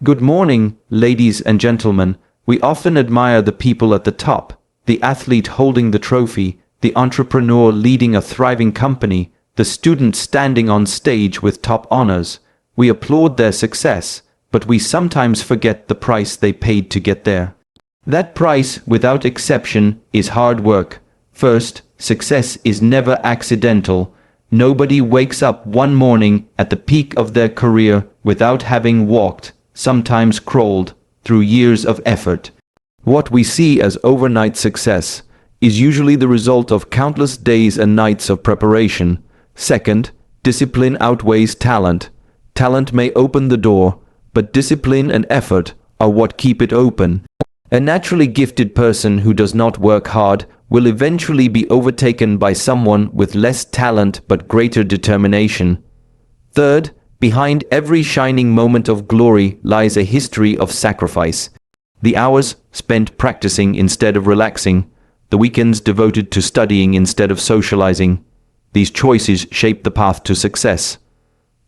Good morning, ladies and gentlemen. We often admire the people at the top, the athlete holding the trophy, the entrepreneur leading a thriving company, the student standing on stage with top honors. We applaud their success, but we sometimes forget the price they paid to get there. That price, without exception, is hard work. First, success is never accidental. Nobody wakes up one morning at the peak of their career without having walked, sometimes crawled, through years of effort. What we see as overnight success is usually the result of countless days and nights of preparation. Second, discipline outweighs talent. Talent may open the door, but discipline and effort are what keep it open. A naturally gifted person who does not work hard will eventually be overtaken by someone with less talent but greater determination. Third, behind every shining moment of glory lies a history of sacrifice. The hours spent practicing instead of relaxing, the weekends devoted to studying instead of socializing. These choices shape the path to success.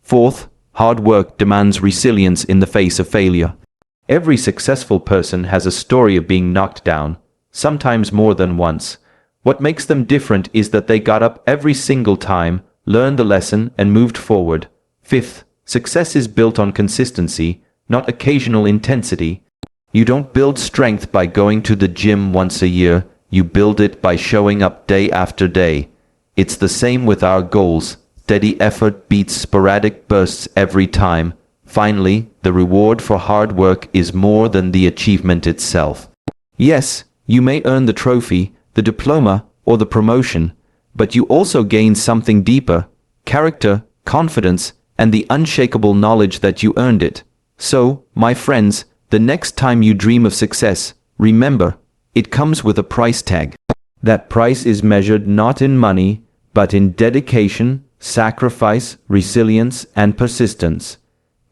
Fourth, hard work demands resilience in the face of failure. Every successful person has a story of being knocked down, sometimes more than once. What makes them different is that they got up every single time, learned the lesson, and moved forward. Fifth, success is built on consistency, not occasional intensity. You don't build strength by going to the gym once a year, you build it by showing up day after day. It's the same with our goals. Steady effort beats sporadic bursts every time. Finally, the reward for hard work is more than the achievement itself. Yes, you may earn the trophy, the diploma, or the promotion, but you also gain something deeper: character, confidence, and the unshakable knowledge that you earned it. So, my friends, the next time you dream of success, remember, it comes with a price tag. That price is measured not in money, but in dedication, sacrifice, resilience, and persistence.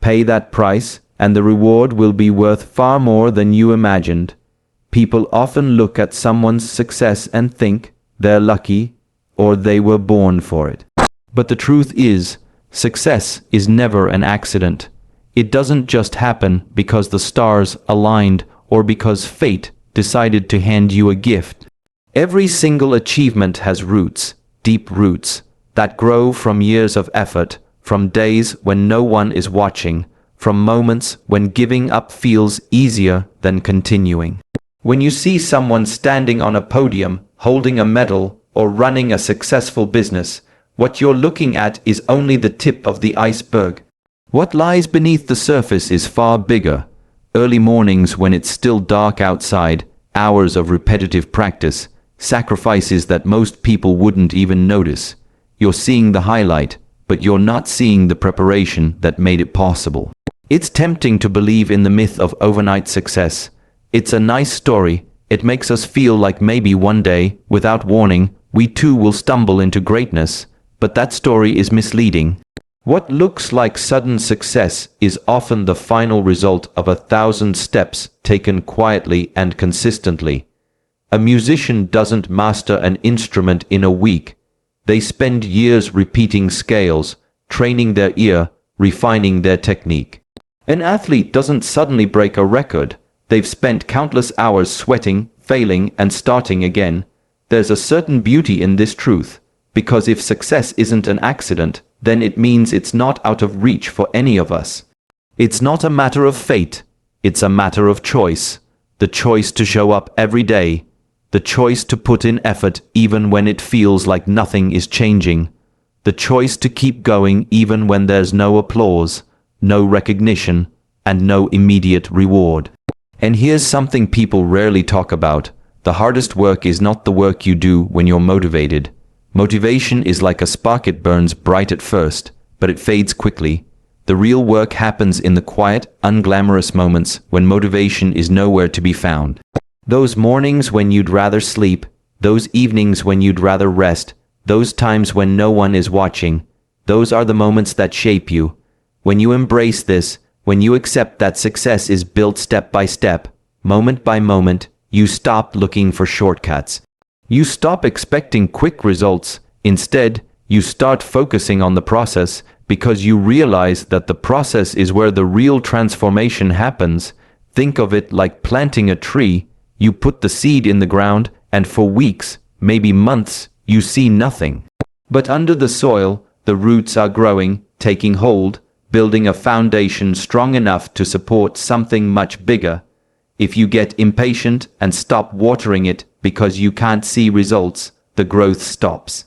Pay that price, and the reward will be worth far more than you imagined. People often look at someone's success and think they're lucky, or they were born for it. But the truth is, success is never an accident. It doesn't just happen because the stars aligned or because fate decided to hand you a gift. Every single achievement has roots, deep roots, that grow from years of effort, from days when no one is watching, from moments when giving up feels easier than continuing. When you see someone standing on a podium, holding a medal, or running a successful business, what you're looking at is only the tip of the iceberg. What lies beneath the surface is far bigger. Early mornings when it's still dark outside, hours of repetitive practice, sacrifices that most people wouldn't even notice. You're seeing the highlight, but you're not seeing the preparation that made it possible. It's tempting to believe in the myth of overnight success. It's a nice story. It makes us feel like maybe one day, without warning, we too will stumble into greatness. But that story is misleading. What looks like sudden success is often the final result of 1,000 steps taken quietly and consistently. A musician doesn't master an instrument in a week. They spend years repeating scales, training their ear, refining their technique. An athlete doesn't suddenly break a record. They've spent countless hours sweating, failing, and starting again. There's a certain beauty in this truth, because if success isn't an accident, then it means it's not out of reach for any of us. It's not a matter of fate, it's a matter of choice. The choice to show up every day, the choice to put in effort even when it feels like nothing is changing, the choice to keep going even when there's no applause, no recognition, and no immediate reward. And here's something people rarely talk about. The hardest work is not the work you do when you're motivated. Motivation is like a spark. It burns bright at first, but it fades quickly. The real work happens in the quiet, unglamorous moments when motivation is nowhere to be found. Those mornings when you'd rather sleep, those evenings when you'd rather rest, those times when no one is watching, those are the moments that shape you. When you embrace this, when you accept that success is built step by step, moment by moment, you stop looking for shortcuts. You stop expecting quick results. Instead, you start focusing on the process, because you realize that the process is where the real transformation happens. Think of it like planting a tree. You put the seed in the ground, and for weeks, maybe months, you see nothing. But under the soil, the roots are growing, taking hold, building a foundation strong enough to support something much bigger. If you get impatient and stop watering it because you can't see results, the growth stops.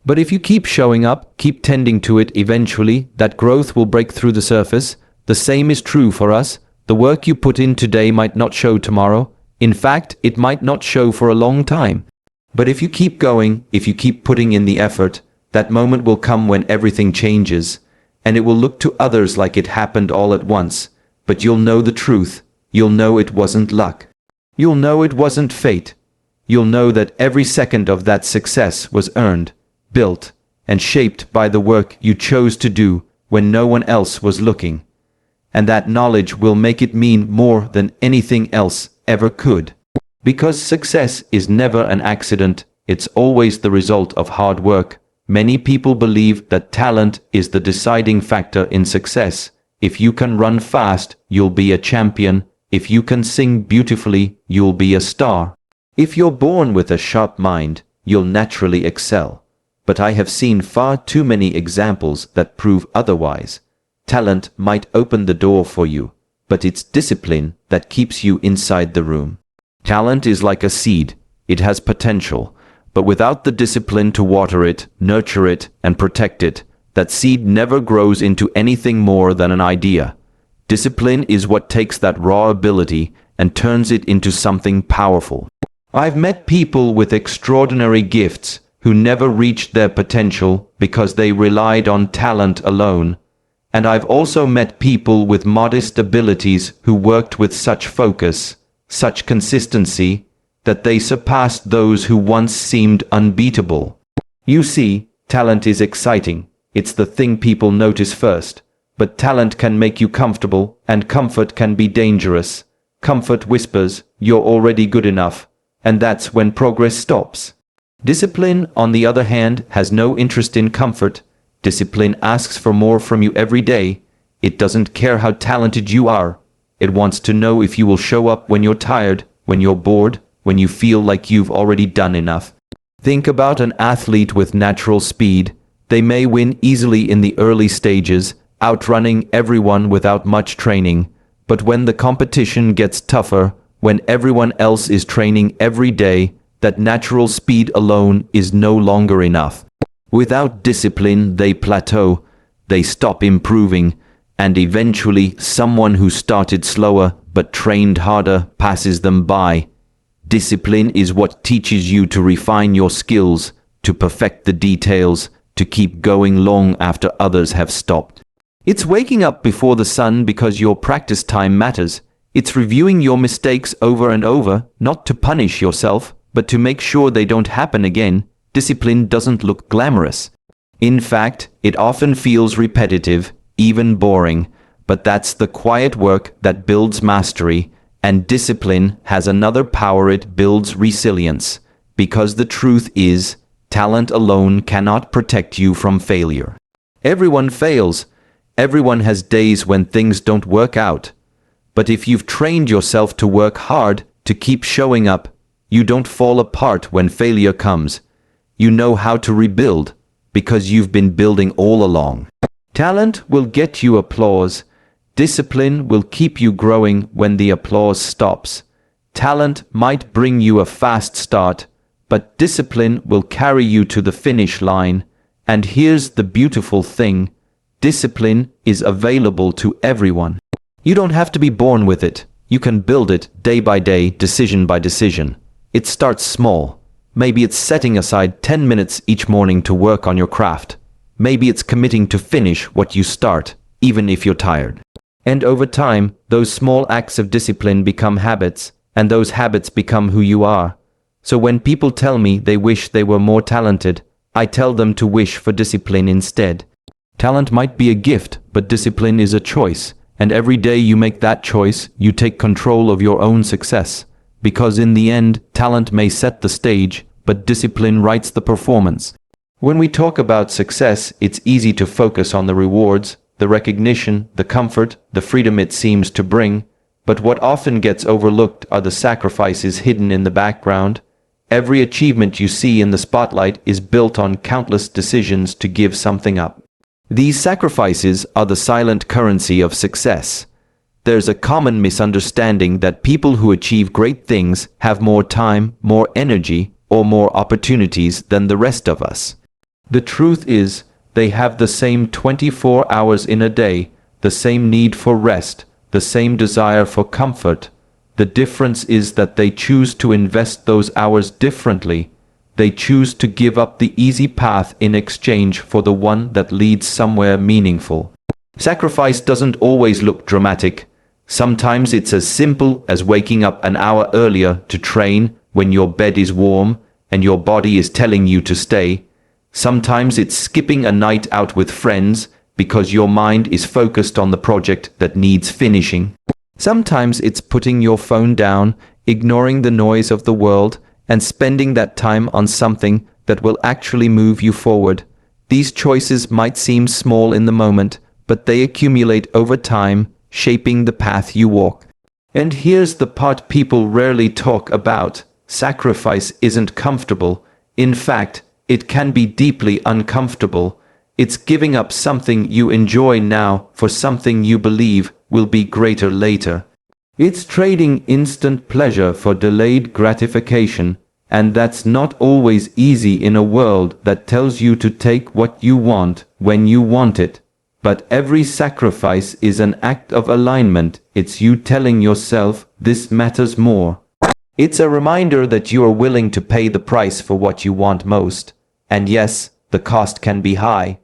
But if you keep showing up, keep tending to it, eventually that growth will break through the surface. The same is true for us. The work you put in today might not show tomorrow. In fact, it might not show for a long time. But if you keep going, if you keep putting in the effort, that moment will come when everything changes, and it will look to others like it happened all at once. But you'll know the truth. You'll know it wasn't luck. You'll know it wasn't fate. You'll know that every second of that success was earned, built, and shaped by the work you chose to do when no one else was looking. And that knowledge will make it mean more than anything else ever could. Because success is never an accident, it's always the result of hard work. Many people believe that talent is the deciding factor in success. If you can run fast, you'll be a champion. If you can sing beautifully, you'll be a star. If you're born with a sharp mind, you'll naturally excel. But I have seen far too many examples that prove otherwise. Talent might open the door for you, but it's discipline that keeps you inside the room. Talent is like a seed. It has potential, but without the discipline to water it, nurture it, and protect it, that seed never grows into anything more than an idea. Discipline is what takes that raw ability and turns it into something powerful. I've met people with extraordinary gifts who never reached their potential because they relied on talent alone. And I've also met people with modest abilities who worked with such focus, such consistency, that they surpassed those who once seemed unbeatable. You see, talent is exciting. It's the thing people notice first. But talent can make you comfortable, and comfort can be dangerous. Comfort whispers, "You're already good enough," and that's when progress stops. Discipline, on the other hand, has no interest in comfort. Discipline asks for more from you every day. It doesn't care how talented you are. It wants to know if you will show up when you're tired, when you're bored, when you feel like you've already done enough. Think about an athlete with natural speed. They may win easily in the early stages, outrunning everyone without much training. But when the competition gets tougher, when everyone else is training every day, that natural speed alone is no longer enough. Without discipline, they plateau, they stop improving, and eventually someone who started slower but trained harder passes them by. Discipline is what teaches you to refine your skills, to perfect the details, to keep going long after others have stopped. It's waking up before the sun because your practice time matters. It's reviewing your mistakes over and over, not to punish yourself, but to make sure they don't happen again. Discipline doesn't look glamorous. In fact, it often feels repetitive, even boring, but that's the quiet work that builds mastery, and discipline has another power: it builds resilience, because the truth is, talent alone cannot protect you from failure. Everyone fails. Everyone has days when things don't work out. But if you've trained yourself to work hard, to keep showing up, you don't fall apart when failure comes. You know how to rebuild, because you've been building all along. Talent will get you applause. Discipline will keep you growing when the applause stops. Talent might bring you a fast start, but discipline will carry you to the finish line. And here's the beautiful thing: discipline is available to everyone. You don't have to be born with it. You can build it day by day, decision by decision. It starts small. Maybe it's setting aside 10 minutes each morning to work on your craft. Maybe it's committing to finish what you start, even if you're tired. And over time, those small acts of discipline become habits, and those habits become who you are. So when people tell me they wish they were more talented, I tell them to wish for discipline instead. Talent might be a gift, but discipline is a choice. And every day you make that choice, you take control of your own success. Because in the end, talent may set the stage, but discipline writes the performance. When we talk about success, it's easy to focus on the rewards, the recognition, the comfort, the freedom it seems to bring, but what often gets overlooked are the sacrifices hidden in the background. Every achievement you see in the spotlight is built on countless decisions to give something up. These sacrifices are the silent currency of success. There's a common misunderstanding that people who achieve great things have more time, more energy, or more opportunities than the rest of us. The truth is, they have the same 24 hours in a day, the same need for rest, the same desire for comfort. The difference is that they choose to invest those hours differently. They choose to give up the easy path in exchange for the one that leads somewhere meaningful. Sacrifice doesn't always look dramatic. Sometimes it's as simple as waking up an hour earlier to train when your bed is warm and your body is telling you to stay. Sometimes it's skipping a night out with friends because your mind is focused on the project that needs finishing. Sometimes it's putting your phone down, ignoring the noise of the world, and spending that time on something that will actually move you forward. These choices might seem small in the moment, but they accumulate over time, shaping the path you walk. And here's the part people rarely talk about. Sacrifice isn't comfortable. In fact, it can be deeply uncomfortable. It's giving up something you enjoy now for something you believe will be greater later. It's trading instant pleasure for delayed gratification, and that's not always easy in a world that tells you to take what you want when you want it. But every sacrifice is an act of alignment. It's you telling yourself, this matters more. It's a reminder that you are willing to pay the price for what you want most. And yes, the cost can be high.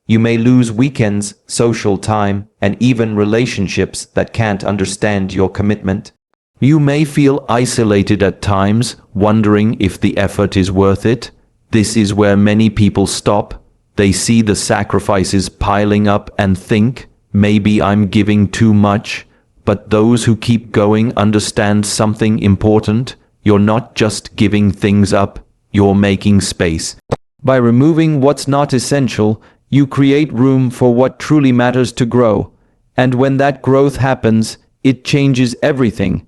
You may lose weekends, social time, and even relationships that can't understand your commitment. You may feel isolated at times, wondering if the effort is worth it. This is where many people stop. They see the sacrifices piling up and think, maybe I'm giving too much. But those who keep going understand something important. You're not just giving things up, you're making space. By removing what's not essential, you create room for what truly matters to grow. And when that growth happens, it changes everything.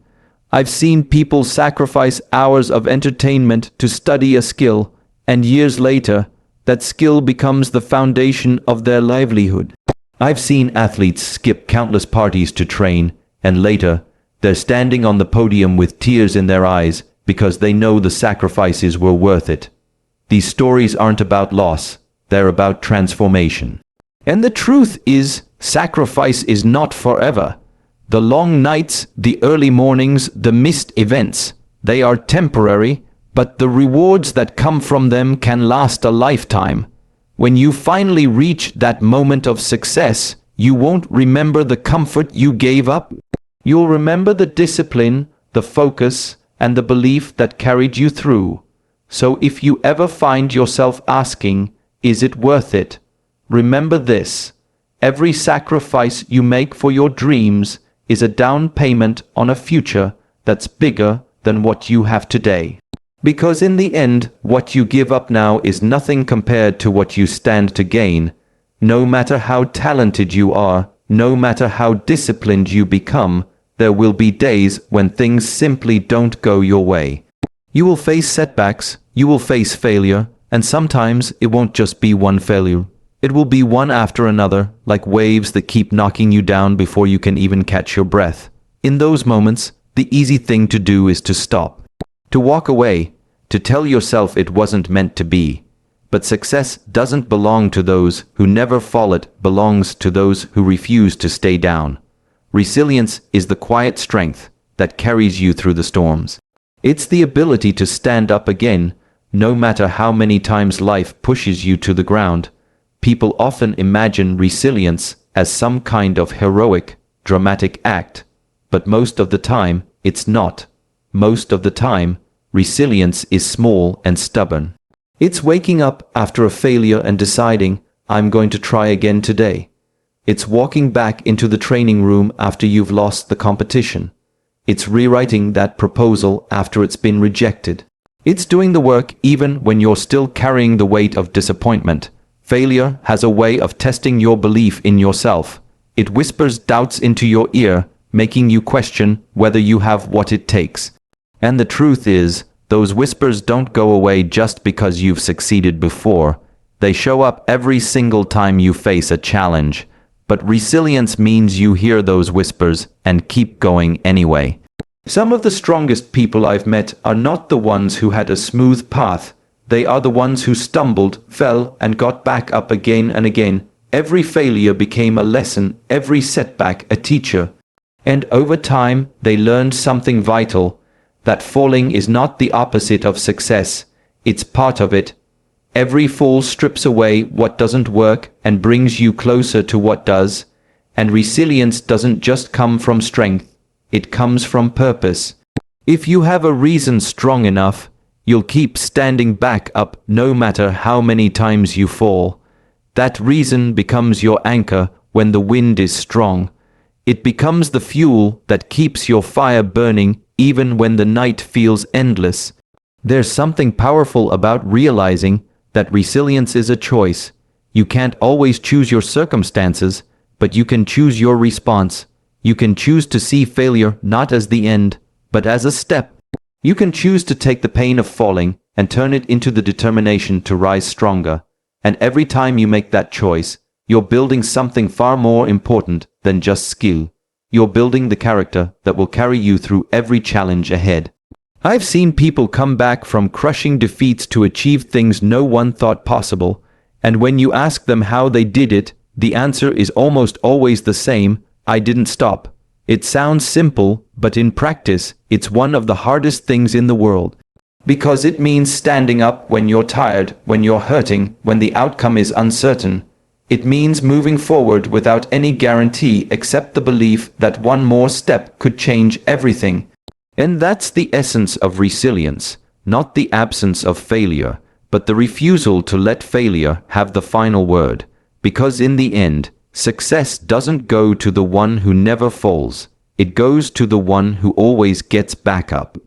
I've seen people sacrifice hours of entertainment to study a skill, and years later, that skill becomes the foundation of their livelihood. I've seen athletes skip countless parties to train, and later, they're standing on the podium with tears in their eyes because they know the sacrifices were worth it. These stories aren't about loss. They're about transformation. And the truth is, sacrifice is not forever. The long nights, the early mornings, the missed events, they are temporary, but the rewards that come from them can last a lifetime. When you finally reach that moment of success, you won't remember the comfort you gave up. You'll remember the discipline, the focus, and the belief that carried you through. So if you ever find yourself asking, is it worth it? Remember this. Every sacrifice you make for your dreams is a down payment on a future that's bigger than what you have today. Because in the end, what you give up now is nothing compared to what you stand to gain. No matter how talented you are, no matter how disciplined you become, there will be days when things simply don't go your way. You will face setbacks, you will face failure, and sometimes it won't just be one failure. It will be one after another, like waves that keep knocking you down before you can even catch your breath. In those moments, the easy thing to do is to stop, to walk away, to tell yourself it wasn't meant to be. But success doesn't belong to those who never fall, it belongs to those who refuse to stay down. Resilience is the quiet strength that carries you through the storms. It's the ability to stand up again, no matter how many times life pushes you to the ground. People often imagine resilience as some kind of heroic, dramatic act, but most of the time, it's not. Most of the time, resilience is small and stubborn. It's waking up after a failure and deciding, I'm going to try again today. It's walking back into the training room after you've lost the competition. It's rewriting that proposal after it's been rejected. It's doing the work even when you're still carrying the weight of disappointment. Failure has a way of testing your belief in yourself. It whispers doubts into your ear, making you question whether you have what it takes. And the truth is, those whispers don't go away just because you've succeeded before. They show up every single time you face a challenge. But resilience means you hear those whispers and keep going anyway. Some of the strongest people I've met are not the ones who had a smooth path. They are the ones who stumbled, fell, and got back up again and again. Every failure became a lesson, every setback a teacher. And over time, they learned something vital, that falling is not the opposite of success, it's part of it. Every fall strips away what doesn't work and brings you closer to what does. And resilience doesn't just come from strength, it comes from purpose. If you have a reason strong enough, you'll keep standing back up no matter how many times you fall. That reason becomes your anchor when the wind is strong. It becomes the fuel that keeps your fire burning even when the night feels endless. There's something powerful about realizing that resilience is a choice. You can't always choose your circumstances, but you can choose your response. You can choose to see failure not as the end, but as a step. You can choose to take the pain of falling and turn it into the determination to rise stronger. And every time you make that choice, you're building something far more important than just skill. You're building the character that will carry you through every challenge ahead. I've seen people come back from crushing defeats to achieve things no one thought possible, and when you ask them how they did it, the answer is almost always the same: I didn't stop. It sounds simple, but in practice, it's one of the hardest things in the world. Because it means standing up when you're tired, when you're hurting, when the outcome is uncertain. It means moving forward without any guarantee except the belief that one more step could change everything. And that's the essence of resilience, not the absence of failure, but the refusal to let failure have the final word. Because in the end, success doesn't go to the one who never falls. It goes to the one who always gets back up.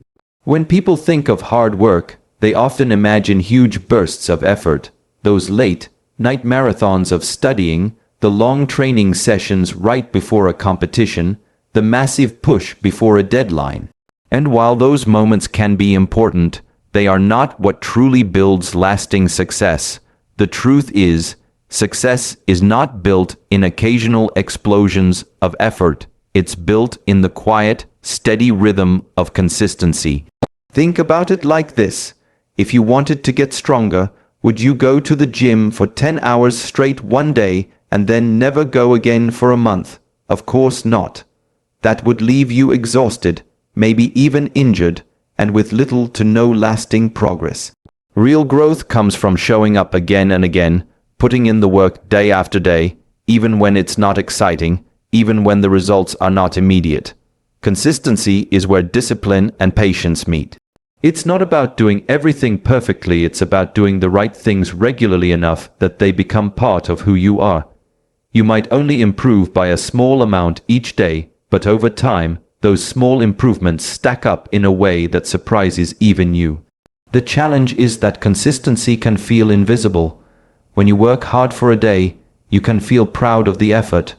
When people think of hard work, they often imagine huge bursts of effort, those late night marathons of studying, the long training sessions right before a competition, the massive push before a deadline. And while those moments can be important, they are not what truly builds lasting success. The truth is, success is not built in occasional explosions of effort. It's built in the quiet, steady rhythm of consistency. Think about it like this. If you wanted to get stronger, would you go to the gym for 10 hours straight one day and then never go again for a month? Of course not. That would leave you exhausted, maybe even injured, and with little to no lasting progress. Real growth comes from showing up again and again, putting in the work day after day, even when it's not exciting, even when the results are not immediate. Consistency is where discipline and patience meet. It's not about doing everything perfectly, it's about doing the right things regularly enough that they become part of who you are. You might only improve by a small amount each day, but over time, those small improvements stack up in a way that surprises even you. The challenge is that consistency can feel invisible. When you work hard for a day, you can feel proud of the effort.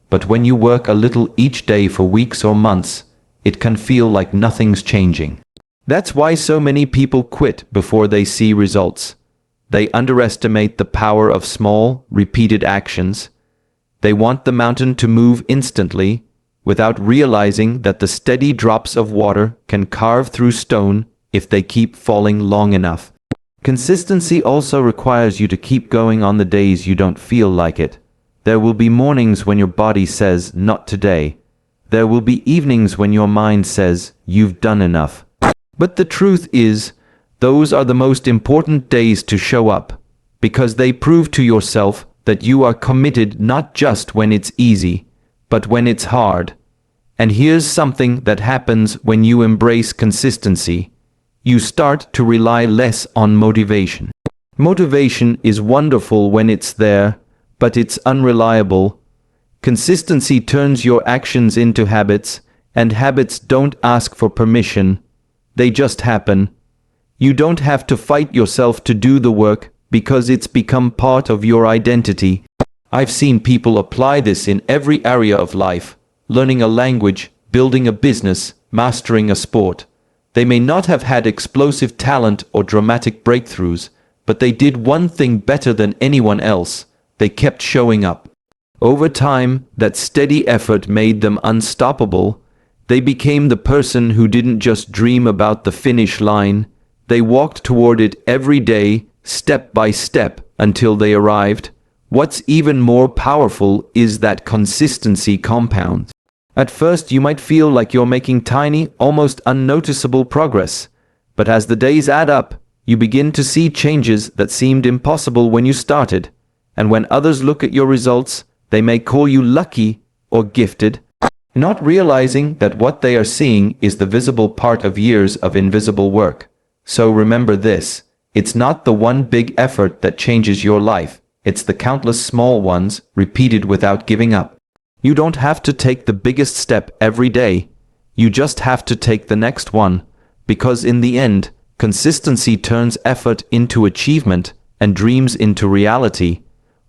But when you work a little each day for weeks or months, it can feel like nothing's changing. That's why so many people quit before they see results. They underestimate the power of small, repeated actions. They want the mountain to move instantly, without realizing that the steady drops of water can carve through stone if they keep falling long enough. Consistency also requires you to keep going on the days you don't feel like it. There will be mornings when your body says, "Not today." There will be evenings when your mind says, "You've done enough." But the truth is, those are the most important days to show up, because they prove to yourself that you are committed not just when it's easy, but when it's hard. And here's something that happens when you embrace consistency. You start to rely less on motivation. Motivation is wonderful when it's there, but it's unreliable. Consistency turns your actions into habits, and habits don't ask for permission. They just happen. You don't have to fight yourself to do the work because it's become part of your identity. I've seen people apply this in every area of life, learning a language, building a business, mastering a sport. They may not have had explosive talent or dramatic breakthroughs, but they did one thing better than anyone else. They kept showing up. Over time, that steady effort made them unstoppable. They became the person who didn't just dream about the finish line. They walked toward it every day, step by step, until they arrived. What's even more powerful is that consistency compounds. At first, you might feel like you're making tiny, almost unnoticeable progress. But as the days add up, you begin to see changes that seemed impossible when you started. And when others look at your results, they may call you lucky or gifted, not realizing that what they are seeing is the visible part of years of invisible work. So remember this, it's not the one big effort that changes your life, it's the countless small ones repeated without giving up. You don't have to take the biggest step every day, you just have to take the next one, because in the end, consistency turns effort into achievement and dreams into reality.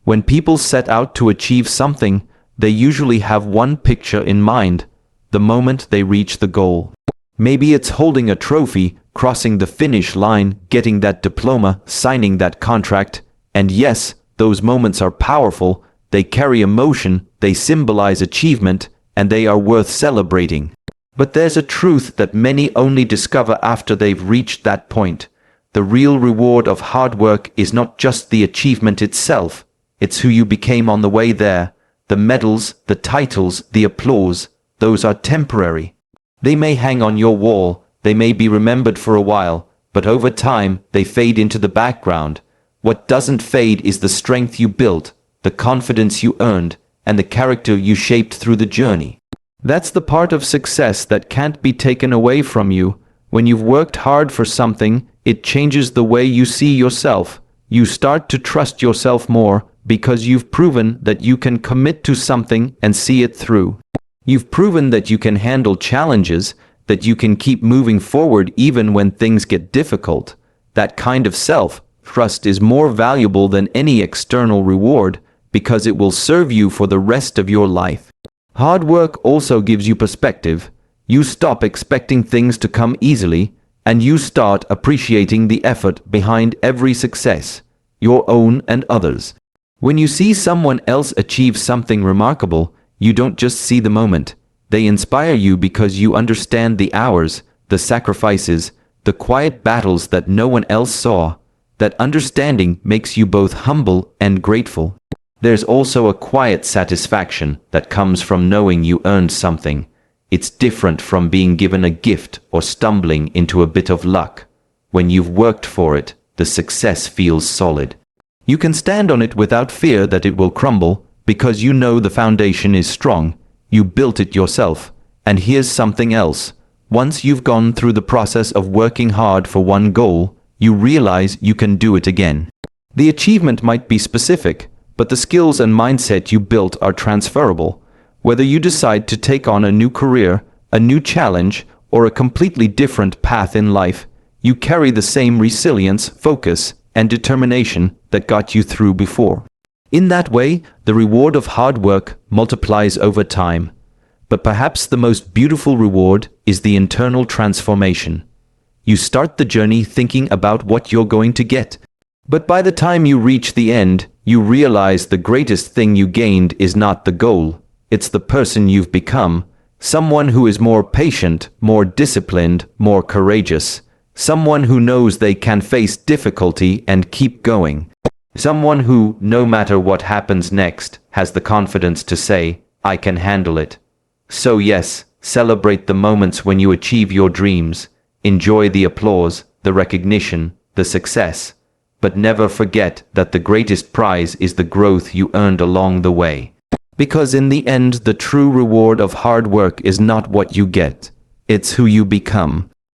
When people set out to achieve something, they usually have one picture in mind, the moment they reach the goal. Maybe it's holding a trophy, crossing the finish line, getting that diploma, signing that contract. And yes, those moments are powerful, they carry emotion, they symbolize achievement, and they are worth celebrating. But there's a truth that many only discover after they've reached that point. The real reward of hard work is not just the achievement itself, it's who you became on the way there. The medals, the titles, the applause, those are temporary. They may hang on your wall, they may be remembered for a while, but over time they fade into the background. What doesn't fade is the strength you built, the confidence you earned, and the character you shaped through the journey. That's the part of success that can't be taken away from you. When you've worked hard for something, it changes the way you see yourself. You start to trust yourself more because you've proven that you can commit to something and see it through. You've proven that you can handle challenges, that you can keep moving forward even when things get difficult. That kind of self-trust is more valuable than any external reward because it will serve you for the rest of your life. Hard work also gives you perspective. You stop expecting things to come easily, and you start appreciating the effort behind every success, your own and others. When you see someone else achieve something remarkable, you don't just see the moment. They inspire you because you understand the hours, the sacrifices, the quiet battles that no one else saw. That understanding makes you both humble and grateful. There's also a quiet satisfaction that comes from knowing you earned something. It's different from being given a gift or stumbling into a bit of luck. When you've worked for it, the success feels solid. You can stand on it without fear that it will crumble, because you know the foundation is strong. You built it yourself. And here's something else. Once you've gone through the process of working hard for one goal, you realize you can do it again. The achievement might be specific, but the skills and mindset you built are transferable. Whether you decide to take on a new career, a new challenge, or a completely different path in life, you carry the same resilience, focus, and determination that got you through before. In that way, the reward of hard work multiplies over time. But perhaps the most beautiful reward is the internal transformation. You start the journey thinking about what you're going to get. But by the time you reach the end, you realize the greatest thing you gained is not the goal. It's the person you've become. Someone who is more patient, more disciplined, more courageous. Someone who knows they can face difficulty and keep going. Someone who, no matter what happens next, has the confidence to say, I can handle it. So yes, celebrate the moments when you achieve your dreams. Enjoy the applause, the recognition, the success. But never forget that the greatest prize is the growth you earned along the way. Because in the end, the true reward of hard work is not what you get. It's who you become.